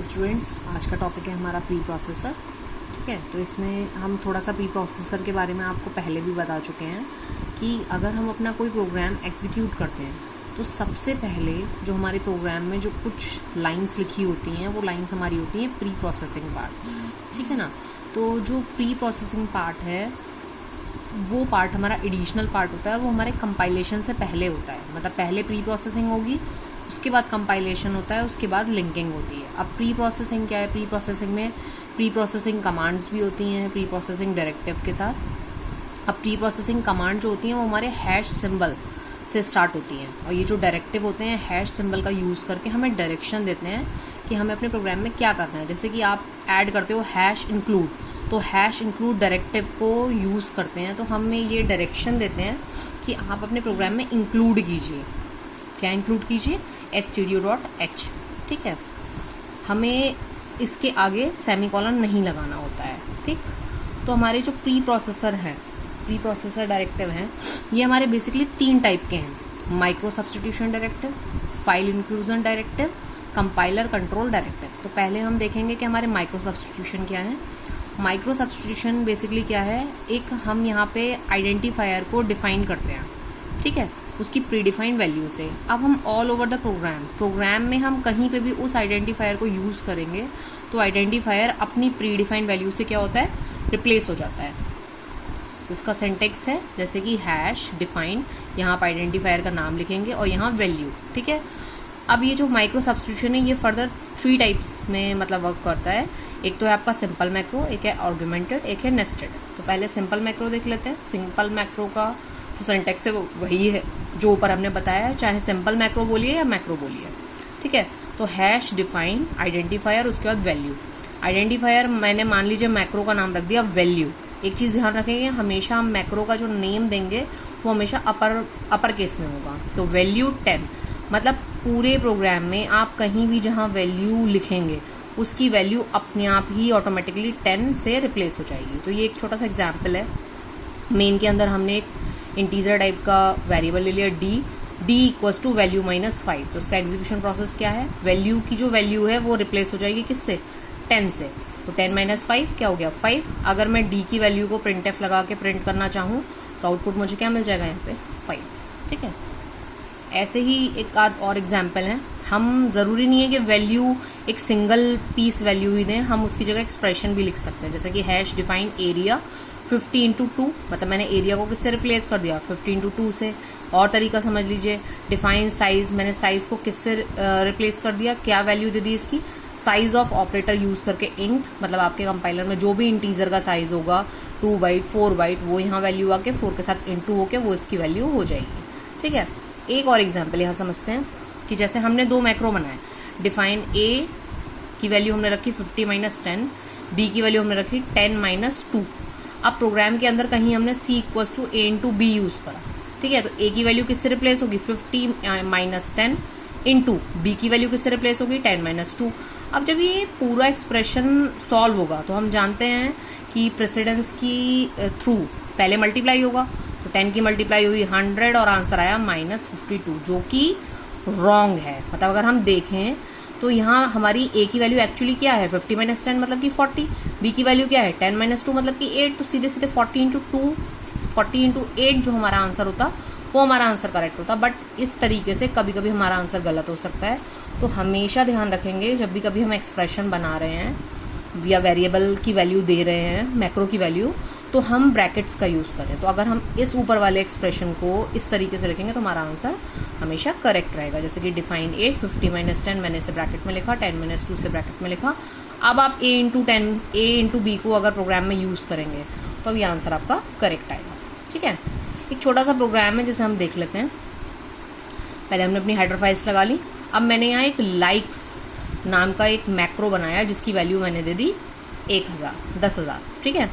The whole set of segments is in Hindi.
स्टूडेंट्स, आज का टॉपिक है हमारा प्री प्रोसेसर। ठीक है, तो इसमें हम थोड़ा सा प्री प्रोसेसर के बारे में आपको पहले भी बता चुके हैं कि अगर हम अपना कोई प्रोग्राम एग्जीक्यूट करते हैं तो सबसे पहले जो हमारे प्रोग्राम में जो कुछ लाइंस लिखी होती हैं वो लाइंस हमारी होती हैं प्री प्रोसेसिंग पार्ट। ठीक है ना। तो जो प्री प्रोसेसिंग पार्ट है वो पार्ट हमारा एडिशनल पार्ट होता है, वो हमारे कंपाइलेशन से पहले होता है। मतलब पहले प्री प्रोसेसिंग होगी, उसके बाद कंपाइलेशन होता है, उसके बाद लिंकिंग होती है। अब प्री प्रोसेसिंग क्या है? प्री प्रोसेसिंग में प्री प्रोसेसिंग कमांड्स भी होती हैं प्री प्रोसेसिंग डायरेक्टिव के साथ। अब प्री प्रोसेसिंग कमांड जो होती हैं वो हमारे हैश सिंबल से स्टार्ट होती हैं, और ये जो डायरेक्टिव होते हैं हैश सिंबल का यूज़ करके हमें डायरेक्शन देते हैं कि हमें अपने प्रोग्राम में क्या करना है। जैसे कि आप ऐड करते हो हैश इंक्लूड, तो हैश इंक्लूड डायरेक्टिव को यूज़ करते हैं तो हमें ये डायरेक्शन देते हैं कि आप अपने प्रोग्राम में इंक्लूड कीजिए। क्या इंक्लूड कीजिए? stdio.h। ठीक है, हमें इसके आगे सेमीकोलन नहीं लगाना होता है। ठीक, तो हमारे जो प्री प्रोसेसर हैं, प्री प्रोसेसर डायरेक्टिव हैं, ये हमारे बेसिकली 3 टाइप के हैं: micro substitution directive, file inclusion directive, compiler control directive. तो पहले हम देखेंगे कि हमारे माइक्रो सब्स्टिट्यूशन क्या है। माइक्रो सब्स्टिट्यूशन बेसिकली क्या है? एक हम यहाँ पे आइडेंटिफायर को डिफाइन करते हैं, ठीक है, उसकी प्रीडिफाइंड वैल्यू से। अब हम ऑल ओवर द प्रोग्राम में हम कहीं पे भी उस आइडेंटिफायर को यूज़ करेंगे तो आइडेंटिफायर अपनी प्रीडिफाइंड वैल्यू से क्या होता है? रिप्लेस हो जाता है। उसका सिंटेक्स है जैसे कि हैश डिफाइन, यहाँ आप आइडेंटिफायर का नाम लिखेंगे और यहाँ वैल्यू। ठीक है, अब ये जो माइक्रो सब्स्टिट्यूशन है ये फर्दर 3 टाइप्स में मतलब वर्क करता है। एक तो है आपका सिंपल मैक्रो, एक है आर्गुमेंटेड, एक है नेस्टेड। तो पहले सिंपल मैक्रो देख लेते हैं। सिंपल मैक्रो का जो सिंटेक्स है वो वही है जो ऊपर हमने बताया है, चाहे सिंपल मैक्रो बोलिए या मैक्रो बोलिए। ठीक है, तो हैश डिफाइन आइडेंटिफायर, उसके बाद वैल्यू। आइडेंटिफायर मैंने मान लीजिए मैक्रो का नाम रख दिया वैल्यू। एक चीज़ ध्यान रखेंगे, हमेशा हम मैक्रो का जो नेम देंगे वो हमेशा अपर केस में होगा। तो वैल्यू 10, मतलब पूरे प्रोग्राम में आप कहीं भी जहाँ वैल्यू लिखेंगे उसकी वैल्यू अपने आप ही ऑटोमेटिकली 10 से रिप्लेस हो जाएगी। तो ये एक छोटा सा एग्जाम्पल है। मेन के अंदर हमने एक इंटीजर टाइप का वेरिएबल ले लिया d इक्वल्स टू वैल्यू -5। तो उसका एग्जीक्यूशन प्रोसेस क्या है? वैल्यू की जो वैल्यू है वो रिप्लेस हो जाएगी किससे? 10 से। तो 10 - 5 क्या हो गया? 5। अगर मैं d की वैल्यू को printf लगा के प्रिंट करना चाहूँ तो आउटपुट मुझे क्या मिल जाएगा? यहाँ पे 5। ठीक है, ऐसे ही एक आध और एग्जाम्पल है। हम ज़रूरी नहीं है कि वैल्यू एक सिंगल पीस वैल्यू ही दें, हम उसकी जगह एक्सप्रेशन भी लिख सकते हैं। जैसे कि हैश डिफाइन एरिया 50 × 2, मतलब मैंने एरिया को किससे रिप्लेस कर दिया? 50 × 2 से। और तरीका समझ लीजिए, डिफाइन साइज, मैंने साइज को किससे रिप्लेस कर दिया? क्या वैल्यू दे दी इसकी? साइज ऑफ ऑपरेटर यूज करके इंट, मतलब आपके कंपाइलर में जो भी इंटीजर का साइज होगा 2 बाइट 4 बाइट, वो यहाँ वैल्यू आके 4 के साथ इंटू होके वो इसकी वैल्यू हो जाएगी। ठीक है, एक और एग्जाम्पल यहाँ समझते हैं कि जैसे हमने 2 मैक्रो बनाए। डिफाइन ए की वैल्यू हमने रखी 50 - 10, बी की वैल्यू हमने रखी 10 - 2। अब प्रोग्राम के अंदर कहीं हमने c equals to a into b use करा। ठीक है, तो a की वैल्यू किससे रिप्लेस होगी? 50 - 10 इंटू बी की वैल्यू किससे रिप्लेस होगी? 10 - 2। अब जब ये पूरा एक्सप्रेशन सॉल्व होगा तो हम जानते हैं कि प्रेसिडेंस की थ्रू पहले मल्टीप्लाई होगा। तो 10 की मल्टीप्लाई हुई 100 और आंसर आया -52, जो कि रॉन्ग है। मतलब अगर हम देखें तो यहाँ हमारी a की वैल्यू एक्चुअली क्या है? 50 - 10 मतलब कि 40। b की वैल्यू क्या है? 10 - 2 मतलब कि 8। तो सीधे सीधे 40 × 2, 40 × 8 जो हमारा आंसर होता वो हमारा आंसर करेक्ट होता। बट इस तरीके से कभी कभी हमारा आंसर गलत हो सकता है। तो हमेशा ध्यान रखेंगे जब भी कभी हम एक्सप्रेशन बना रहे हैं या वेरिएबल की वैल्यू दे रहे हैं, मैक्रो की वैल्यू, तो हम ब्रैकेट्स का यूज़ करें। तो अगर हम इस ऊपर वाले एक्सप्रेशन को इस तरीके से लिखेंगे तो हमारा आंसर हमेशा करेक्ट रहेगा। जैसे कि डिफाइन ए 50 - 10 मैंने इसे ब्रैकेट में लिखा, 10 - 2 से ब्रैकेट में लिखा। अब आप a × 10, a × b को अगर प्रोग्राम में यूज़ करेंगे तो अब ये आंसर आपका करेक्ट आएगा। ठीक है, एक छोटा सा प्रोग्राम है जिसे हम देख लेते हैं। पहले हमने अपनी हेडर फाइल्स लगा ली। अब मैंने यहाँ एक लाइक्स नाम का एक मैक्रो बनाया जिसकी वैल्यू मैंने दे दी 10,000। ठीक है,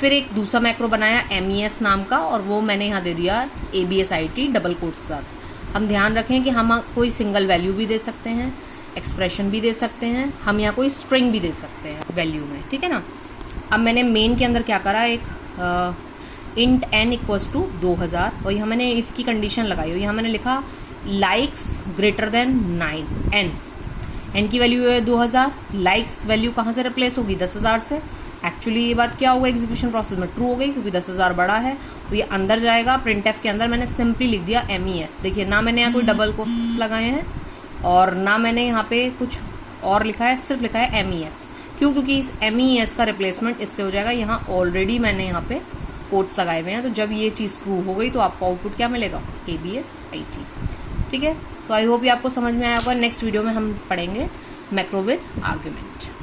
फिर एक दूसरा मैक्रो बनाया MES नाम का और वो मैंने यहाँ दे दिया ABSIT डबल कोट्स के साथ। हम ध्यान रखें कि हम कोई सिंगल वैल्यू भी दे सकते हैं, एक्सप्रेशन भी दे सकते हैं, हम यहाँ कोई स्ट्रिंग भी दे सकते हैं वैल्यू में। ठीक है ना। अब मैंने मेन के अंदर क्या करा, एक इंट n इक्वल्स टू 2000 और यहाँ मैंने इफ़ की कंडीशन लगाई हो। यहाँ मैंने लिखा likes greater than 9 n n की वैल्यू है 2000, लाइक्स वैल्यू कहाँ से रिप्लेस होगी 10,000 से। एक्चुअली ये बात क्या होगा एग्जीक्यूशन प्रोसेस में, ट्रू हो गई क्योंकि 10,000 बड़ा है, तो ये अंदर जाएगा। प्रिंटफ के अंदर मैंने सिंपली लिख दिया MES। देखिए ना मैंने यहाँ कोई डबल कोट्स लगाए हैं और ना मैंने यहाँ पे कुछ और लिखा है, सिर्फ लिखा है MES। क्यों? क्योंकि इस MES का रिप्लेसमेंट इससे हो जाएगा। यहाँ ऑलरेडी मैंने यहाँ पे कोट्स लगाए हुए हैं, तो जब ये चीज़ ट्रू हो गई तो आपको आउटपुट क्या मिलेगा, ABS IT। ठीक है, तो आई होप ये आपको समझ में आया होगा। नेक्स्ट वीडियो में हम पढ़ेंगे मैक्रो विद आर्ग्यूमेंट।